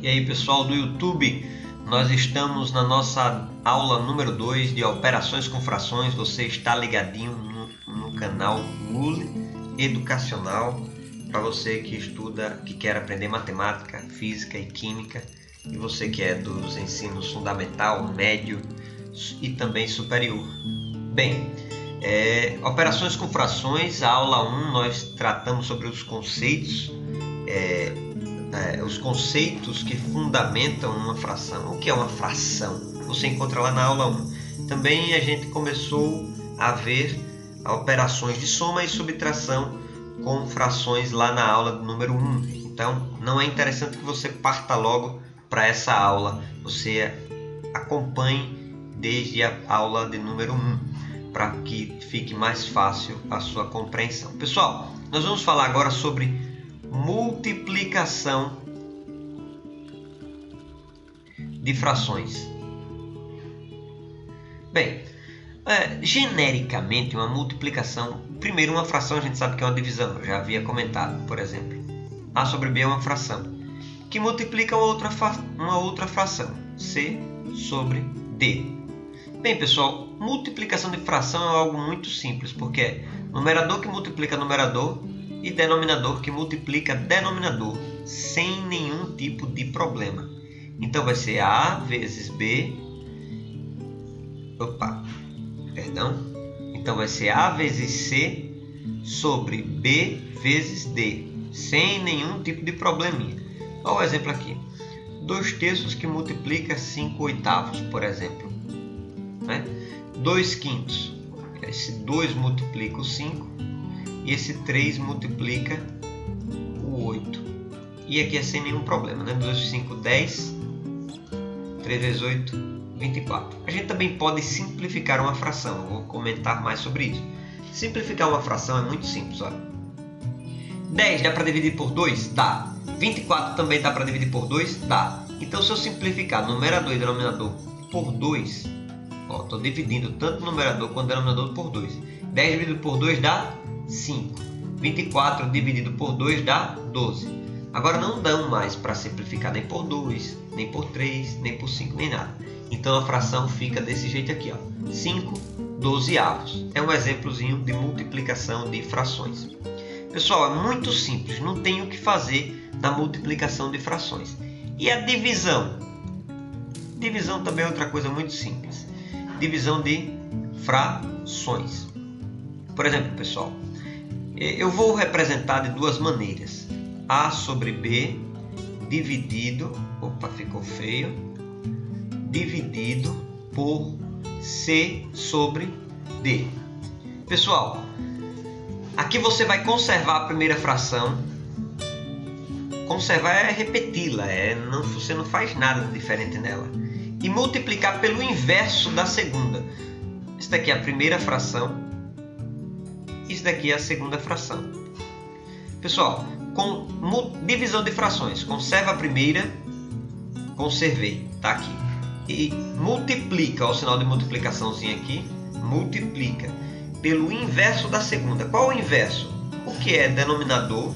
E aí, pessoal do YouTube, nós estamos na nossa aula número 2 de operações com frações. Você está ligadinho no canal Lule Educacional, para você que estuda, que quer aprender matemática, física e química, e você que é dos ensinos fundamental, médio e também superior. Bem, operações com frações, a aula 1 nós tratamos sobre os conceitos, os conceitos que fundamentam uma fração. O que é uma fração? Você encontra lá na aula 1. Também a gente começou a ver operações de soma e subtração com frações lá na aula número 1. Então, não é interessante que você parta logo para essa aula. Você acompanhe desde a aula de número 1, para que fique mais fácil a sua compreensão. Pessoal, nós vamos falar agora sobre multiplicação de frações. Bem, genericamente uma multiplicação, primeiro uma fração a gente sabe que é uma divisão, eu já havia comentado, por exemplo, A sobre B é uma fração que multiplica uma outra fração, C sobre D. Bem, pessoal, multiplicação de fração é algo muito simples, porque é numerador que multiplica numerador e denominador que multiplica denominador, sem nenhum tipo de problema. Então vai ser A vezes B. Então vai ser A vezes C sobre B vezes D, sem nenhum tipo de probleminha. Olha o exemplo aqui. 2/3 que multiplica 5/8, por exemplo. 2/5. Esse 2 multiplica o 5. E esse 3 multiplica o 8. E aqui é sem nenhum problema, 2 vezes 5, 10. 3 vezes 8, 24. A gente também pode simplificar uma fração. Eu vou comentar mais sobre isso. Simplificar uma fração é muito simples. Olha. 10 dá para dividir por 2? Dá. 24 também dá para dividir por 2? Dá. Então, se eu simplificar numerador e denominador por 2, estou dividindo tanto o numerador quanto o denominador por 2. 10 dividido por 2 dá 5. 24 dividido por 2 dá 12. Agora não dão mais para simplificar nem por 2, nem por 3, nem por 5, nem nada. Então a fração fica desse jeito aqui, 5/12. É um exemplozinho de multiplicação de frações. Pessoal, é muito simples, não tem o que fazer na multiplicação de frações. E a divisão? Divisão também é outra coisa muito simples. Divisão de frações. Por exemplo, pessoal, eu vou representar de duas maneiras. A sobre B dividido, ficou feio, dividido por C sobre D. Pessoal, aqui você vai conservar a primeira fração. Conservar é repeti-la, você não faz nada diferente nela. E multiplicar pelo inverso da segunda. Isso daqui é a primeira fração. Isso daqui é a segunda fração. Pessoal, com divisão de frações, conserva a primeira, conservei, está aqui. E multiplica, o sinal de multiplicaçãozinho aqui, multiplica pelo inverso da segunda. Qual o inverso? O que é denominador,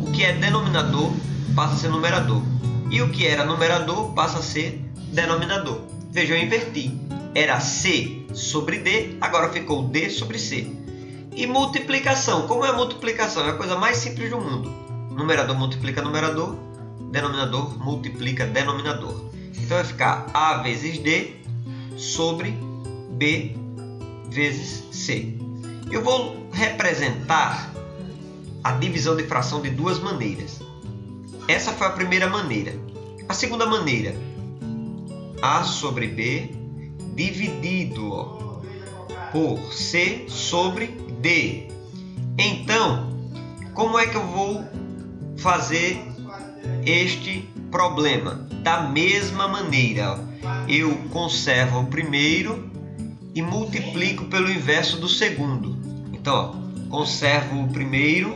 o que é denominador passa a ser numerador. E o que era numerador passa a ser denominador. Veja, eu inverti. Era C sobre D, agora ficou D sobre C. E multiplicação. Como é a multiplicação? É a coisa mais simples do mundo. Numerador multiplica numerador, denominador multiplica denominador. Então vai ficar A vezes D sobre B vezes C. Eu vou representar a divisão de fração de duas maneiras. Essa foi a primeira maneira. A segunda maneira, A sobre B dividido por C sobre D. Então, como é que eu vou fazer este problema? Da mesma maneira, eu conservo o primeiro e multiplico pelo inverso do segundo. Então, conservo o primeiro,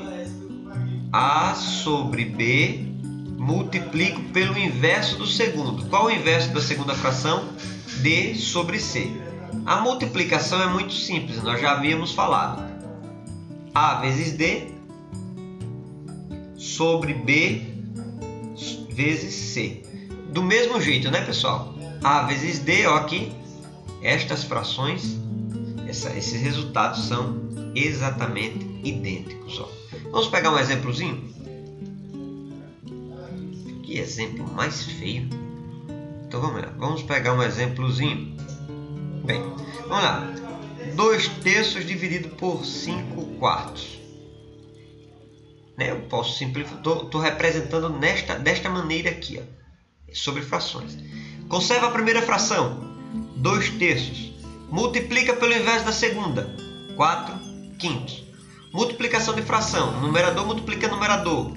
A sobre B, multiplico pelo inverso do segundo. Qual o inverso da segunda fração? D sobre C. A multiplicação é muito simples, nós já havíamos falado. A vezes D sobre B vezes C. Do mesmo jeito, né, pessoal? A vezes D, ó, aqui, estas frações, esses resultados são exatamente idênticos. Ó. Vamos pegar um exemplozinho? Que exemplo mais feio. Então vamos lá, vamos pegar um exemplozinho. Bem, vamos lá. 2/3 dividido por 5/4. Né? Eu posso simplificar, estou representando desta maneira aqui, ó, sobre frações. Conserva a primeira fração, 2/3. Multiplica pelo inverso da segunda, 4/5. Multiplicação de fração, numerador multiplica numerador,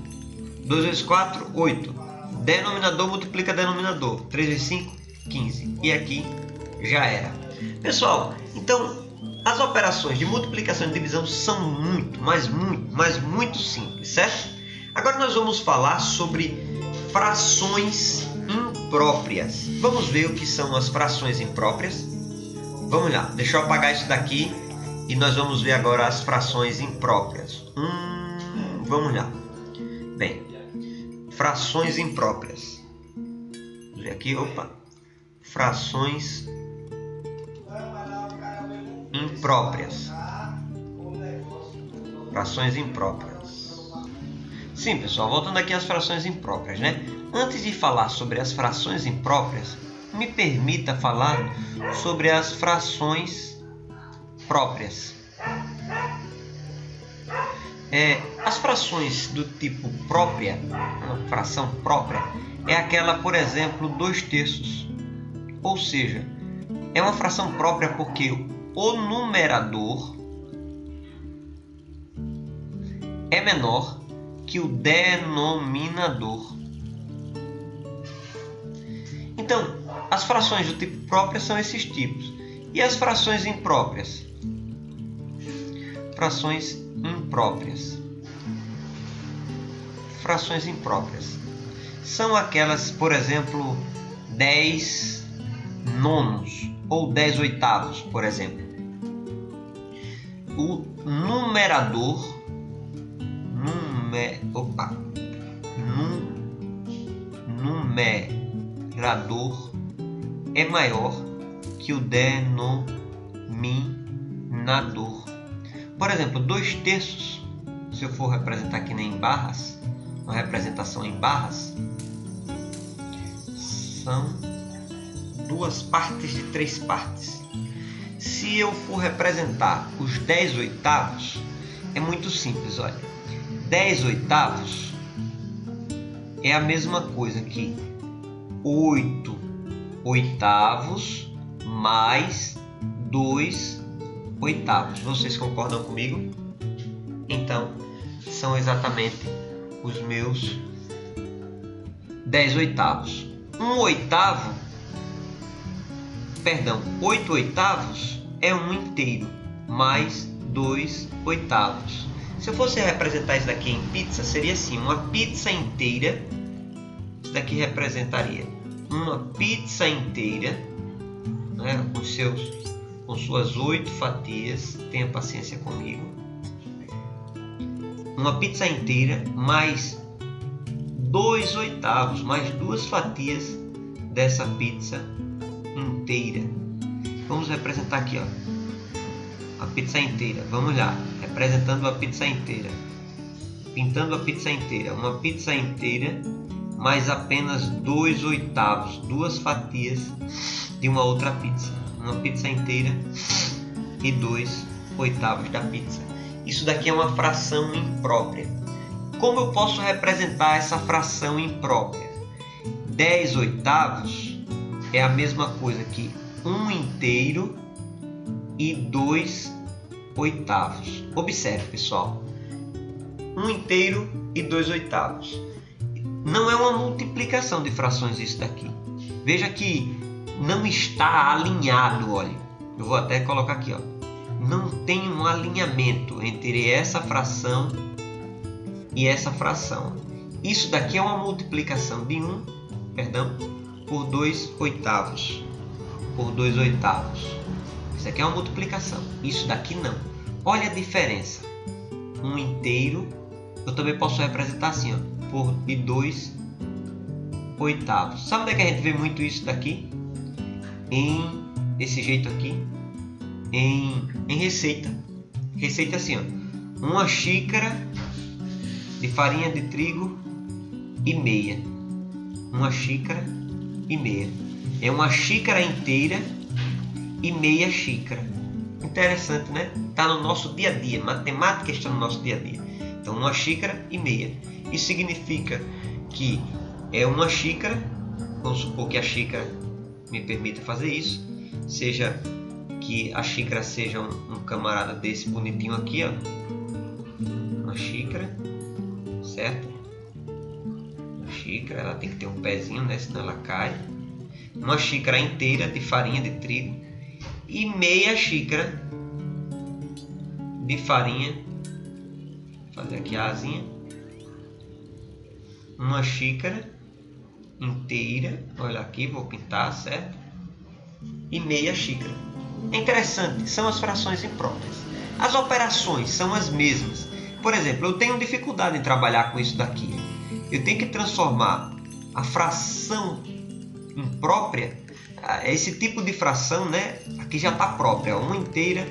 2 vezes 4, 8. Denominador multiplica denominador, 3 vezes 5, 15. E aqui já era. Pessoal, então as operações de multiplicação e divisão são muito simples, certo? Agora nós vamos falar sobre frações impróprias. Vamos ver o que são as frações impróprias? Vamos lá, deixa eu apagar isso daqui e nós vamos ver agora as frações impróprias. Vamos lá. Bem, frações impróprias. Vamos ver aqui, opa. Frações impróprias. Frações impróprias. Sim, pessoal, voltando aqui às frações impróprias, né? Antes de falar sobre as frações impróprias, me permita falar sobre as frações próprias. As frações do tipo própria, uma fração própria, é aquela, por exemplo, 2/3. Ou seja, é uma fração própria porque o numerador é menor que o denominador. Então, as frações do tipo própria são esses tipos. E as frações impróprias? Frações impróprias. Frações impróprias são aquelas, por exemplo, 10 nonos ou 10 oitavos, por exemplo. O numerador numerador é maior que o denominador. Por exemplo, 2/3, se eu for representar aqui em barras, uma representação em barras, são 2 partes de 3 partes. Se eu for representar os 10 oitavos, é muito simples, olha. 10 oitavos é a mesma coisa que 8 oitavos mais 2 oitavos. Vocês concordam comigo? Então, são exatamente os meus 10 oitavos. 8 oitavos é 1 inteiro mais 2 oitavos. Se eu fosse representar isso daqui em pizza, seria assim, uma pizza inteira. Isso daqui representaria uma pizza inteira, né, com suas 8 fatias. Tenha paciência comigo. Uma pizza inteira mais 2 oitavos, mais 2 fatias dessa pizza inteira. Vamos representar aqui, ó, a pizza inteira. Vamos lá, representando a pizza inteira, pintando a pizza inteira. Uma pizza inteira mais apenas 2 oitavos, 2 fatias de uma outra pizza. Uma pizza inteira e 2 oitavos da pizza. Isso daqui é uma fração imprópria. Como eu posso representar essa fração imprópria? 10 oitavos é a mesma coisa que 1 inteiro e 2 oitavos. Observe, pessoal. 1 inteiro e 2 oitavos. Não é uma multiplicação de frações isso daqui. Veja que não está alinhado, olha. Eu vou até colocar aqui, ó. Não tem um alinhamento entre essa fração e essa fração. Isso daqui é uma multiplicação de 1, por 2 oitavos. Por 2 oitavos. Isso aqui é uma multiplicação. Isso daqui não. Olha a diferença. 1 inteiro. Eu também posso representar assim, ó, por 2 oitavos. Sabe onde é que a gente vê muito isso daqui? Desse jeito aqui, em receita. Receita assim, ó, 1 xícara de farinha de trigo e meia. 1 xícara e meia. É 1 xícara inteira e meia xícara. Interessante, né? Está no nosso dia a dia. Matemática está no nosso dia a dia. Então, 1 xícara e meia. Isso significa que é 1 xícara. Vamos supor que a xícara me permita fazer isso. Seja que a xícara seja um camarada desse bonitinho aqui, ó. 1 xícara, certo? 1 xícara, ela tem que ter um pezinho, né? Senão ela cai. 1 xícara inteira de farinha de trigo e meia xícara de farinha. Vou fazer aqui a asinha. 1 xícara inteira, olha aqui, vou pintar, certo? E meia xícara. É interessante, são as frações impróprias. As operações são as mesmas. Por exemplo, eu tenho dificuldade em trabalhar com isso daqui. Eu tenho que transformar a fração imprópria, esse tipo de fração, né? Aqui já está própria, 1 inteira,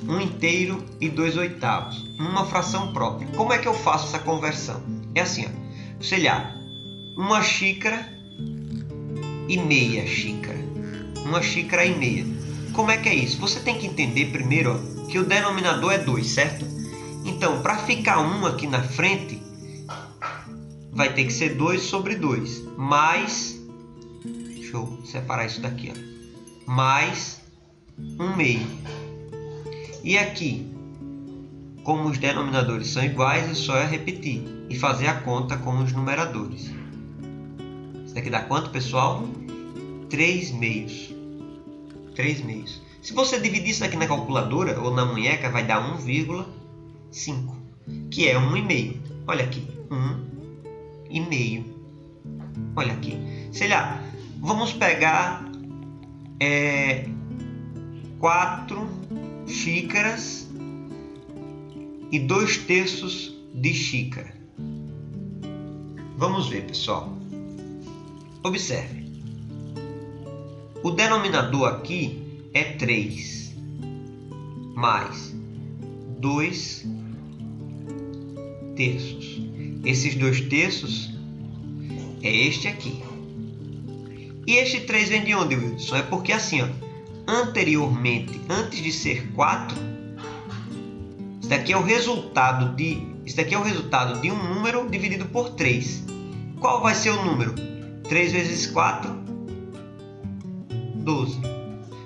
1 inteiro e 2 oitavos. Uma fração própria. Como é que eu faço essa conversão? É assim, ó. Sei lá, 1 xícara e meia xícara. 1 xícara e meia. Como é que é isso? Você tem que entender primeiro, ó, que o denominador é 2, certo? Então, para ficar 1 aqui na frente, vai ter que ser 2 sobre 2. Mais, deixa eu separar isso daqui, ó, mais 1 meio. E aqui, como os denominadores são iguais, é só repetir e fazer a conta com os numeradores. Isso daqui dá quanto, pessoal? 3 meios. 3 meios. Se você dividir isso aqui na calculadora ou na munheca, vai dar 1,5, que é 1,5. Olha aqui, 1,5. Olha aqui. Sei lá, vamos pegar 4 xícaras e 2/3 de xícara. Vamos ver, pessoal. Observe. O denominador aqui é 3 mais 2/3. Esses 2/3 é este aqui. E este 3 vem de onde, Wilson? É porque assim, ó, anteriormente, antes de ser 4, isso daqui é o resultado de um número dividido por 3. Qual vai ser o número? 3 vezes 4, 12.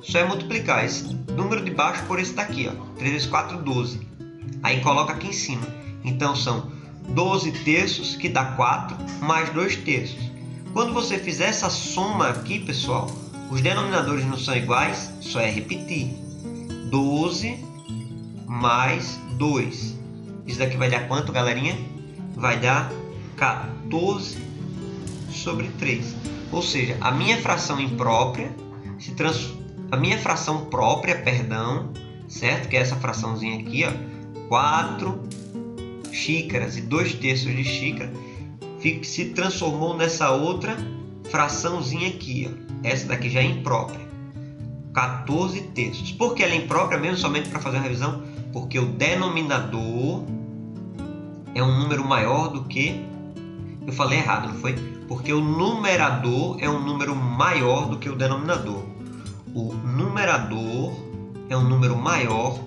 Só é multiplicar esse número de baixo por esse daqui, ó. 3 vezes 4, 12. Aí coloca aqui em cima. Então são 12/3, que dá 4, mais 2/3. Quando você fizer essa soma aqui, pessoal, os denominadores não são iguais, só é repetir. 12 mais 2. Isso daqui vai dar quanto, galerinha? Vai dar 14 sobre 3. Ou seja, a minha fração imprópria certo? Que é essa fraçãozinha aqui, ó, 4 xícaras e 2/3 de xícara, se transformou nessa outra fraçãozinha aqui, ó. Essa daqui já é imprópria, 14/3. Por que ela é imprópria mesmo? Somente para fazer uma revisão, porque o denominador é um número maior do que... Eu falei errado, não foi? Porque o numerador é um número maior do que o denominador. O numerador é um número maior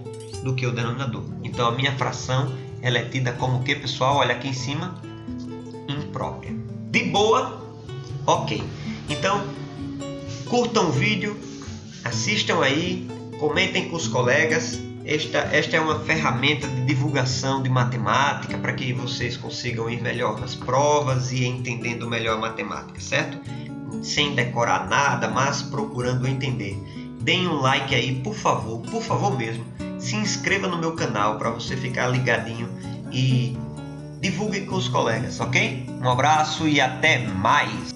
do que o denominador. Então a minha fração, ela é tida como o que, pessoal? Olha aqui em cima, imprópria. De boa? Ok. Então, curtam o vídeo, assistam aí, comentem com os colegas. Esta é uma ferramenta de divulgação de matemática para que vocês consigam ir melhor nas provas e entendendo melhor a matemática, certo? Sem decorar nada, mas procurando entender. Deem um like aí, por favor mesmo. Se inscreva no meu canal para você ficar ligadinho e divulgue com os colegas, ok? Um abraço e até mais!